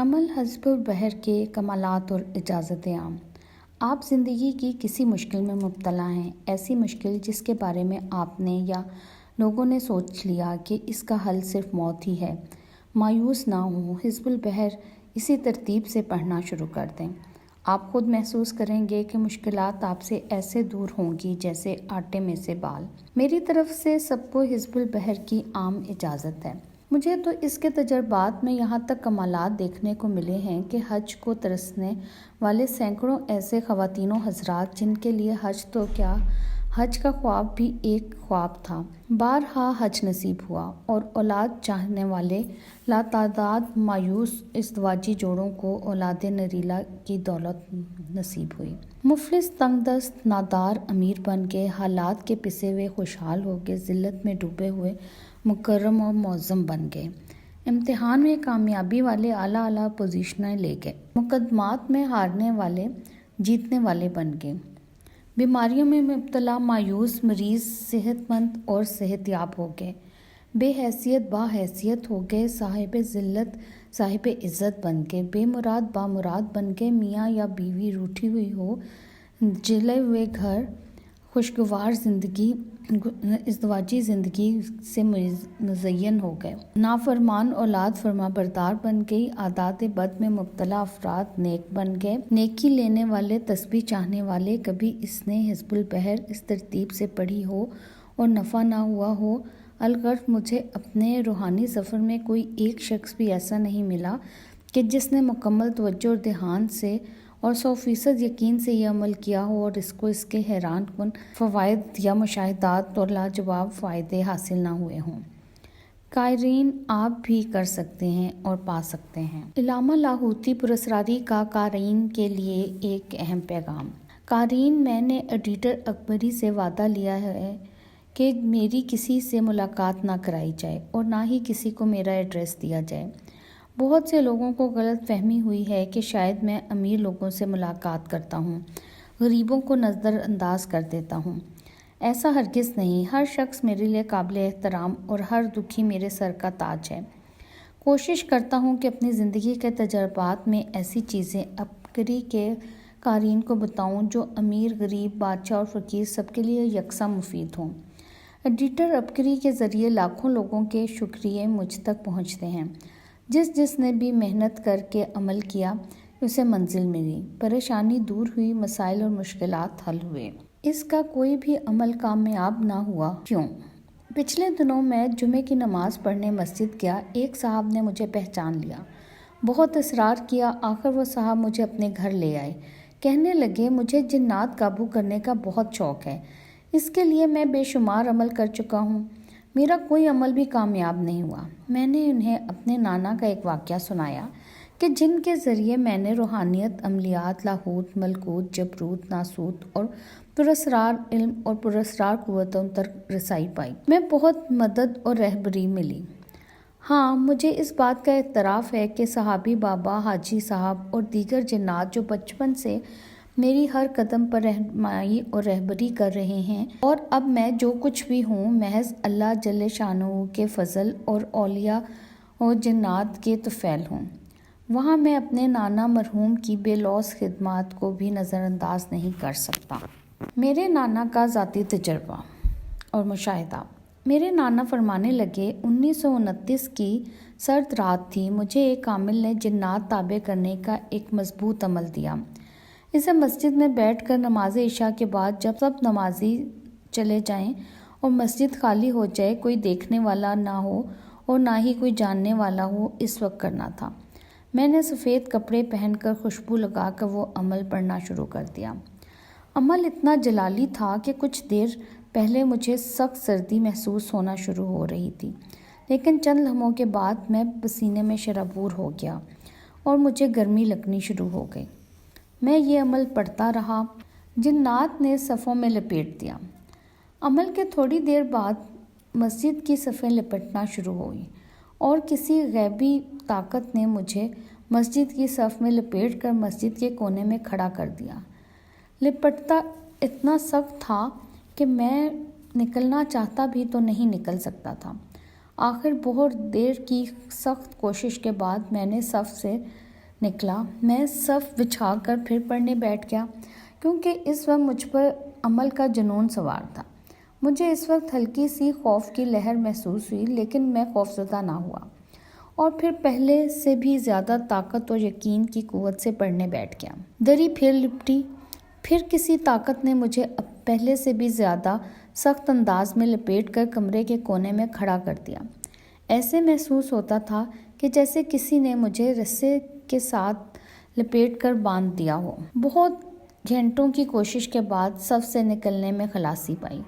عمل حزب البحر کے کمالات اور اجازت عام۔ آپ زندگی کی کسی مشکل میں مبتلا ہیں، ایسی مشکل جس کے بارے میں آپ نے یا لوگوں نے سوچ لیا کہ اس کا حل صرف موت ہی ہے۔ مایوس نہ ہوں، حزب البحر اسی ترتیب سے پڑھنا شروع کر دیں۔ آپ خود محسوس کریں گے کہ مشکلات آپ سے ایسے دور ہوں گی جیسے آٹے میں سے بال۔ میری طرف سے سب کو حزب البحر کی عام اجازت ہے۔ مجھے تو اس کے تجربات میں یہاں تک کمالات دیکھنے کو ملے ہیں کہ حج کو ترسنے والے سینکڑوں ایسے خواتین و حضرات جن کے لیے حج تو کیا، حج کا خواب بھی ایک خواب تھا، بارہا حج نصیب ہوا، اور اولاد چاہنے والے لاتعداد مایوس ازدواجی جوڑوں کو اولاد نریلا کی دولت نصیب ہوئی۔ مفلس تنگ دست نادار امیر بن کے، حالات کے پسے ہوئے خوشحال ہو کے، ذلت میں ڈوبے ہوئے مکرم و معظم بن گئے۔ امتحان میں کامیابی والے اعلیٰ پوزیشنیں لے گئے، مقدمات میں ہارنے والے جیتنے والے بن گئے۔ بیماریوں میں مبتلا مایوس مریض صحت مند اور صحت یاب ہو گئے۔ بے حیثیت باحیثیت ہو گئے، صاحب ذلت صاحب عزت بن گئے۔ بے مراد بامراد بن گئے، میاں یا بیوی روٹھی ہوئی ہو، جلے ہوئے گھر، خوشگوار زندگی، ازدواجی زندگی سے مزین ہو گئے۔ نافرمان اولاد فرما بردار بن گئی، عادات بد میں مبتلا افراد نیک بن گئے، نیکی لینے والے تسبیح چاہنے والے۔ کبھی اس نے حزب البحر اس ترتیب سے پڑھی ہو اور نفع نہ ہوا ہو۔ الغرض مجھے اپنے روحانی سفر میں کوئی ایک شخص بھی ایسا نہیں ملا کہ جس نے مکمل توجہ اور دھیان سے اور 100% یقین سے یہ عمل کیا ہو اور اس کو اس کے حیران کن فوائد یا مشاہدات اور لاجواب فائدے حاصل نہ ہوئے ہوں۔ قارئین، آپ بھی کر سکتے ہیں اور پا سکتے ہیں۔ علامہ لاہوتی پراسراری کا قارئین کے لیے ایک اہم پیغام۔ قارئین، میں نے ایڈیٹر اکبری سے وعدہ لیا ہے کہ میری کسی سے ملاقات نہ کرائی جائے اور نہ ہی کسی کو میرا ایڈریس دیا جائے۔ بہت سے لوگوں کو غلط فہمی ہوئی ہے کہ شاید میں امیر لوگوں سے ملاقات کرتا ہوں، غریبوں کو نظر انداز کر دیتا ہوں۔ ایسا ہرگز نہیں، ہر شخص میرے لیے قابل احترام اور ہر دکھی میرے سر کا تاج ہے۔ کوشش کرتا ہوں کہ اپنی زندگی کے تجربات میں ایسی چیزیں اکبری کے قارئین کو بتاؤں جو امیر، غریب، بادشاہ اور فقیر سب کے لیے یکساں مفید ہوں۔ ایڈیٹر اکبری کے ذریعے لاکھوں لوگوں کے شکریے مجھ تک پہنچتے ہیں۔ جس نے بھی محنت کر کے عمل کیا، اسے منزل ملی، پریشانی دور ہوئی، مسائل اور مشکلات حل ہوئے۔ اس کا کوئی بھی عمل کامیاب نہ ہوا، کیوں؟ پچھلے دنوں میں جمعے کی نماز پڑھنے مسجد گیا، ایک صاحب نے مجھے پہچان لیا، بہت اصرار کیا، آخر وہ صاحب مجھے اپنے گھر لے آئے۔ کہنے لگے، مجھے جنات قابو کرنے کا بہت شوق ہے، اس کے لیے میں بے شمار عمل کر چکا ہوں، میرا کوئی عمل بھی کامیاب نہیں ہوا۔ میں نے انہیں اپنے نانا کا ایک واقعہ سنایا کہ جن کے ذریعے میں نے روحانیت، عملیات، لاہوت، ملکوت، جبروت، ناسوت اور پراسرار علم اور پراسرار قوتوں تک رسائی پائی۔ میں بہت مدد اور رہبری ملی۔ ہاں، مجھے اس بات کا اعتراف ہے کہ صحابی بابا، حاجی صاحب اور دیگر جنات جو بچپن سے میری ہر قدم پر رہنمائی اور رہبری کر رہے ہیں، اور اب میں جو کچھ بھی ہوں، محض اللہ جل شانہ کے فضل اور اولیاء و جنات کے طفیل ہوں۔ وہاں میں اپنے نانا مرحوم کی بے لوث خدمات کو بھی نظر انداز نہیں کر سکتا۔ میرے نانا کا ذاتی تجربہ اور مشاہدہ۔ میرے نانا فرمانے لگے، 1929 کی سرد رات تھی، مجھے ایک عامل نے جنات تابع کرنے کا ایک مضبوط عمل دیا۔ اسے مسجد میں بیٹھ کر نماز عشاء کے بعد جب سب نمازی چلے جائیں اور مسجد خالی ہو جائے، کوئی دیکھنے والا نہ ہو اور نہ ہی کوئی جاننے والا ہو، اس وقت کرنا تھا۔ میں نے سفید کپڑے پہن کر خوشبو لگا کر وہ عمل پڑھنا شروع کر دیا۔ عمل اتنا جلالی تھا کہ کچھ دیر پہلے مجھے سخت سردی محسوس ہونا شروع ہو رہی تھی، لیکن چند لمحوں کے بعد میں پسینے میں شرابور ہو گیا اور مجھے گرمی لگنی شروع ہو گئی۔ میں یہ عمل پڑھتا رہا، جنات نے صفوں میں لپیٹ دیا۔ عمل کے تھوڑی دیر بعد مسجد کی صفیں لپٹنا شروع ہوئیں اور کسی غیبی طاقت نے مجھے مسجد کی صف میں لپیٹ کر مسجد کے کونے میں کھڑا کر دیا۔ لپٹتا اتنا سخت تھا کہ میں نکلنا چاہتا بھی تو نہیں نکل سکتا تھا۔ آخر بہت دیر کی سخت کوشش کے بعد میں نے صف سے نکلا۔ میں صف بچھا کر پھر پڑھنے بیٹھ گیا کیونکہ اس وقت مجھ پر عمل کا جنون سوار تھا۔ مجھے اس وقت ہلکی سی خوف کی لہر محسوس ہوئی، لیکن میں خوفزدہ نہ ہوا اور پھر پہلے سے بھی زیادہ طاقت اور یقین کی قوت سے پڑھنے بیٹھ گیا۔ دری پھر لپٹی، پھر کسی طاقت نے مجھے پہلے سے بھی زیادہ سخت انداز میں لپیٹ کر کمرے کے کونے میں کھڑا کر دیا۔ ایسے محسوس ہوتا تھا کہ جیسے کسی نے مجھے رسے کے ساتھ لپیٹ کر باندھ دیا ہو۔ بہت گھنٹوں کی کوشش کے بعد صف سے نکلنے میں خلاصی پائی۔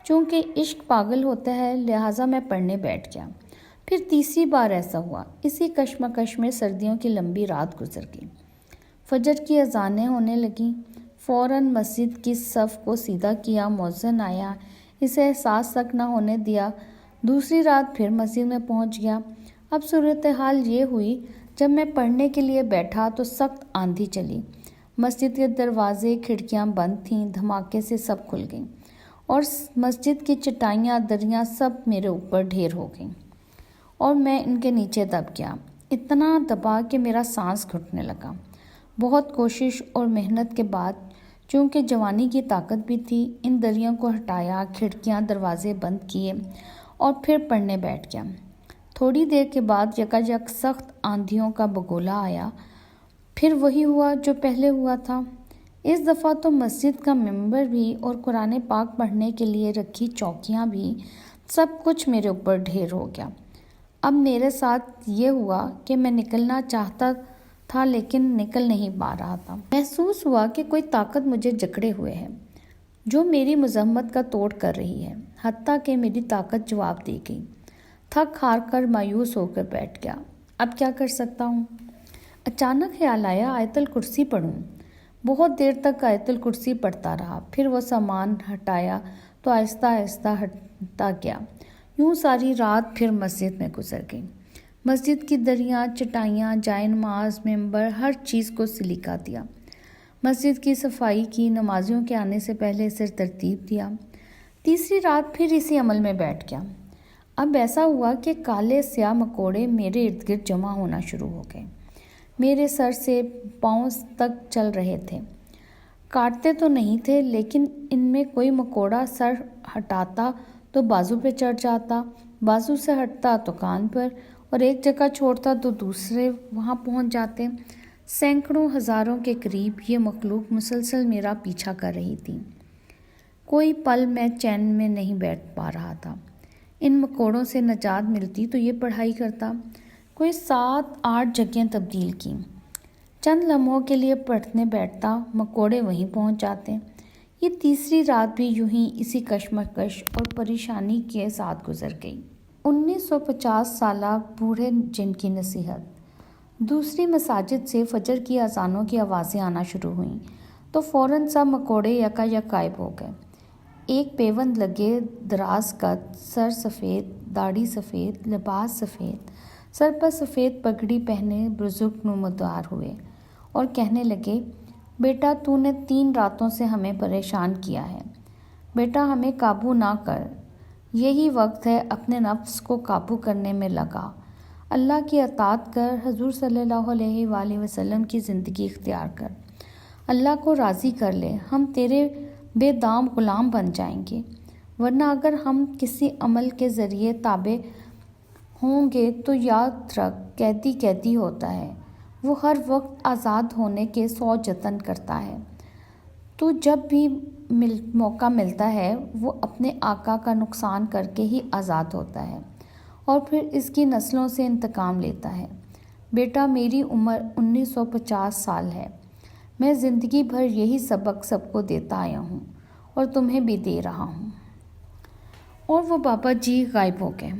چونکہ عشق پاگل ہوتا ہے، لہٰذا میں پڑھنے بیٹھ گیا۔ پھر تیسری بار ایسا ہوا۔ اسی کشمکش میں سردیوں کی لمبی رات گزر گئی۔ فجر کی اذانیں ہونے لگیں۔ فوراً مسجد کی صف کو سیدھا کیا، مؤذن آیا، اسے احساس تک نہ ہونے دیا۔ دوسری رات پھر مسجد میں پہنچ گیا۔ اب صورتحال یہ ہوئی، جب میں پڑھنے کے لیے بیٹھا تو سخت آندھی چلی۔ مسجد کے دروازے کھڑکیاں بند تھیں، دھماکے سے سب کھل گئیں اور مسجد کی چٹائیاں دریاں سب میرے اوپر ڈھیر ہو گئیں اور میں ان کے نیچے دب گیا، اتنا دبا کہ میرا سانس گھٹنے لگا۔ بہت کوشش اور محنت کے بعد، چونکہ جوانی کی طاقت بھی تھی، ان دریوں کو ہٹایا، کھڑکیاں دروازے بند کیے اور پھر پڑھنے بیٹھ گیا۔ تھوڑی دیر کے بعد یکایک سخت آندھیوں کا بگولا آیا۔ پھر وہی ہوا جو پہلے ہوا تھا۔ اس دفعہ تو مسجد کا ممبر بھی اور قرآن پاک پڑھنے کے لیے رکھی چوکیاں بھی، سب کچھ میرے اوپر ڈھیر ہو گیا۔ اب میرے ساتھ یہ ہوا کہ میں نکلنا چاہتا تھا لیکن نکل نہیں پا رہا تھا۔ محسوس ہوا کہ کوئی طاقت مجھے جکڑے ہوئے ہے، جو میری مزاحمت کا توڑ کر رہی ہے، حتیٰ کہ میری طاقت جواب دے گئی۔ تھک ہار کر مایوس ہو کر بیٹھ گیا۔ اب کیا کر سکتا ہوں؟ اچانک خیال آیا آیت الکرسی پڑھوں۔ بہت دیر تک آیت الکرسی پڑھتا رہا، پھر وہ سامان ہٹایا تو آہستہ آہستہ ہٹتا گیا۔ یوں ساری رات پھر مسجد میں گزر گئی۔ مسجد کی دریاں، چٹائیاں، جائے نماز، ممبر، ہر چیز کو سلیقہ دیا۔ مسجد کی صفائی کی، نمازیوں کے آنے سے پہلے اسے ترتیب دیا۔ تیسری رات پھر اسی عمل میں بیٹھ گیا۔ اب ایسا ہوا کہ کالے سیاہ مکوڑے میرے ارد گرد جمع ہونا شروع ہو گئے۔ میرے سر سے پاؤں تک چل رہے تھے۔ کاٹتے تو نہیں تھے، لیکن ان میں کوئی مکوڑا سر ہٹاتا تو بازو پہ چڑھ جاتا، بازو سے ہٹتا تو کان پر، اور ایک جگہ چھوڑتا تو دوسرے وہاں پہنچ جاتے۔ سینکڑوں ہزاروں کے قریب یہ مخلوق مسلسل میرا پیچھا کر رہی تھی۔ کوئی پل میں چین میں نہیں بیٹھ پا رہا تھا۔ ان مکوڑوں سے نجات ملتی تو یہ پڑھائی کرتا۔ کوئی 7-8 جگہیں تبدیل کیں۔ چند لمحوں کے لیے پڑھنے بیٹھتا، مکوڑے وہیں پہنچ جاتے۔ یہ تیسری رات بھی یوں ہی اسی کشمکش اور پریشانی کے ساتھ گزر گئی۔ 1950 سالہ بوڑھے جن کی نصیحت۔ دوسری مساجد سے فجر کی اذانوں کی آوازیں آنا شروع ہوئیں تو فوراً سب مکوڑے یکایک غائب ہو گئے۔ ایک پیوند لگے، دراز قد، سر سفید، داڑھی سفید، لباس سفید، سر پر سفید پگڑی پہنے بزرگ نمودار ہوئے اور کہنے لگے، بیٹا تو نے 3 راتوں سے ہمیں پریشان کیا ہے۔ بیٹا ہمیں قابو نہ کر، یہی وقت ہے اپنے نفس کو قابو کرنے میں لگا، اللہ کی اطاعت کر، حضور صلی اللہ علیہ وآلہ وسلم کی زندگی اختیار کر، اللہ کو راضی کر لے، ہم تیرے بے دام غلام بن جائیں گے۔ ورنہ اگر ہم کسی عمل کے ذریعے تابع ہوں گے تو یاد رکھ، قیدی قیدی ہوتا ہے، وہ ہر وقت آزاد ہونے کے 100 جتن کرتا ہے۔ تو جب بھی موقع ملتا ہے وہ اپنے آقا کا نقصان کر کے ہی آزاد ہوتا ہے اور پھر اس کی نسلوں سے انتقام لیتا ہے۔ بیٹا میری عمر 1950 سال ہے، میں زندگی بھر یہی سبق سب کو دیتا آیا ہوں اور تمہیں بھی دے رہا ہوں۔ اور وہ بابا جی غائب ہو گئے۔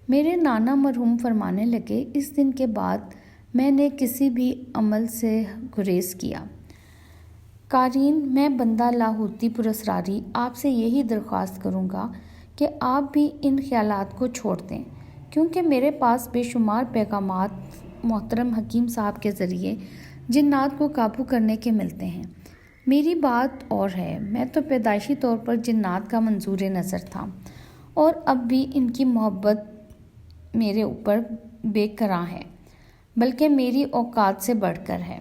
میرے نانا مرحوم فرمانے لگے، اس دن کے بعد میں نے کسی بھی عمل سے گریز کیا۔ قارئین، میں بندہ لاہوتی پراسراری آپ سے یہی درخواست کروں گا کہ آپ بھی ان خیالات کو چھوڑ دیں، کیونکہ میرے پاس بے شمار پیغامات محترم حکیم صاحب کے ذریعے جنات کو قابو کرنے کے ملتے ہیں۔ میری بات اور ہے، میں تو پیدائشی طور پر جنات کا منظور نظر تھا اور اب بھی ان کی محبت میرے اوپر بے کرراں ہے۔ بلکہ میری اوقات سے بڑھ کر ہے۔